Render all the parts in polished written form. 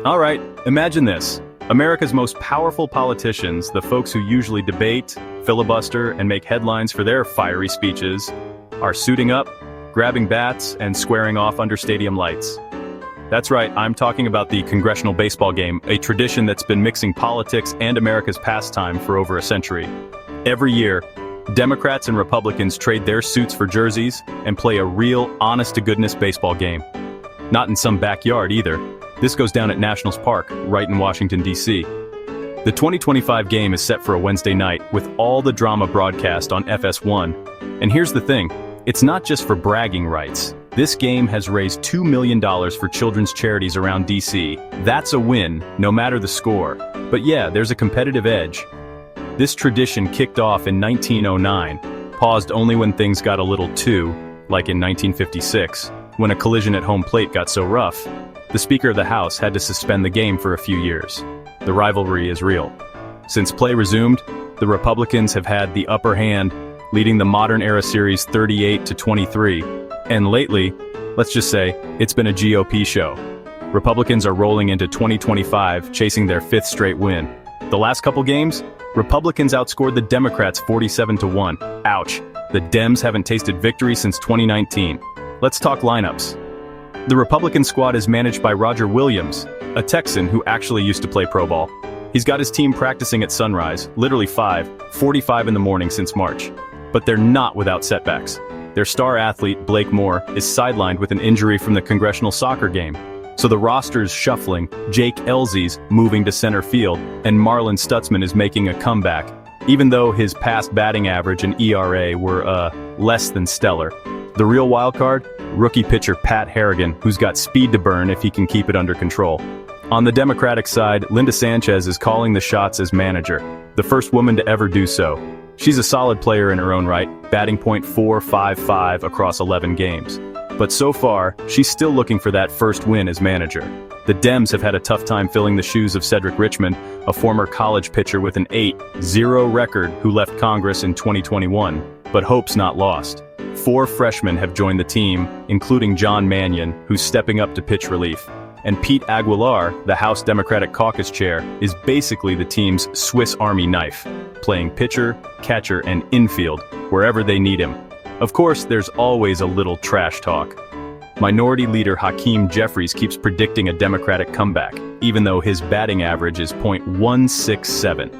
All right, imagine this. America's most powerful politicians, the folks who usually debate, filibuster, and make headlines for their fiery speeches, are suiting up, grabbing bats, and squaring off under stadium lights. That's right, I'm talking about the Congressional Baseball Game, a tradition that's been mixing politics and America's pastime for over a century. Every year, Democrats and Republicans trade their suits for jerseys and play a real, honest-to-goodness baseball game. Not in some backyard either. This goes down at Nationals Park, right in Washington, D.C. The 2025 game is set for a Wednesday night, with all the drama broadcast on FS1. And here's the thing, it's not just for bragging rights. This game has raised $2 million for children's charities around D.C. That's a win, no matter the score. But yeah, there's a competitive edge. This tradition kicked off in 1909, paused only when things got a little too, like in 1956, when a collision at home plate got so rough, the Speaker of the House had to suspend the game for a few years. The rivalry is real. Since play resumed, the Republicans have had the upper hand, leading the modern-era series 38-23. And lately, let's just say, it's been a GOP show. Republicans are rolling into 2025, chasing their fifth straight win. The last couple games, Republicans outscored the Democrats 47-1. Ouch, the Dems haven't tasted victory since 2019. Let's talk lineups. The Republican squad is managed by Roger Williams, a Texan who actually used to play pro ball. He's got his team practicing at sunrise, literally 5:45 in the morning since March. But they're not without setbacks. Their star athlete, Blake Moore, is sidelined with an injury from the Congressional Soccer Game. So the roster's shuffling, Jake Elzey's moving to center field, and Marlon Stutzman is making a comeback, even though his past batting average and ERA were, less than stellar. The real wildcard? Rookie pitcher Pat Harrigan, who's got speed to burn if he can keep it under control. On the Democratic side, Linda Sanchez is calling the shots as manager, the first woman to ever do so. She's a solid player in her own right, batting .455 across 11 games. But so far, she's still looking for that first win as manager. The Dems have had a tough time filling the shoes of Cedric Richmond, a former college pitcher with an 8-0 record who left Congress in 2021, but hope's not lost. 4 freshmen have joined the team, including John Mannion, who's stepping up to pitch relief. And Pete Aguilar, the House Democratic Caucus chair, is basically the team's Swiss Army knife, playing pitcher, catcher, and infield, wherever they need him. Of course, there's always a little trash talk. Minority Leader Hakeem Jeffries keeps predicting a Democratic comeback, even though his batting average is .167.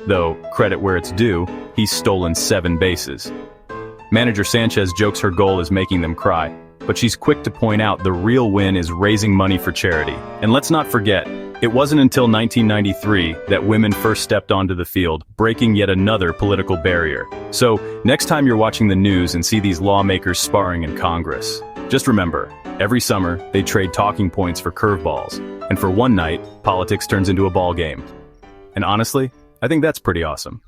Though, credit where it's due, he's stolen 7 bases. Manager Sanchez jokes her goal is making them cry, but she's quick to point out the real win is raising money for charity. And let's not forget, it wasn't until 1993 that women first stepped onto the field, breaking yet another political barrier. So, next time you're watching the news and see these lawmakers sparring in Congress, just remember, every summer they trade talking points for curveballs, and for one night, politics turns into a ball game. And honestly, I think that's pretty awesome.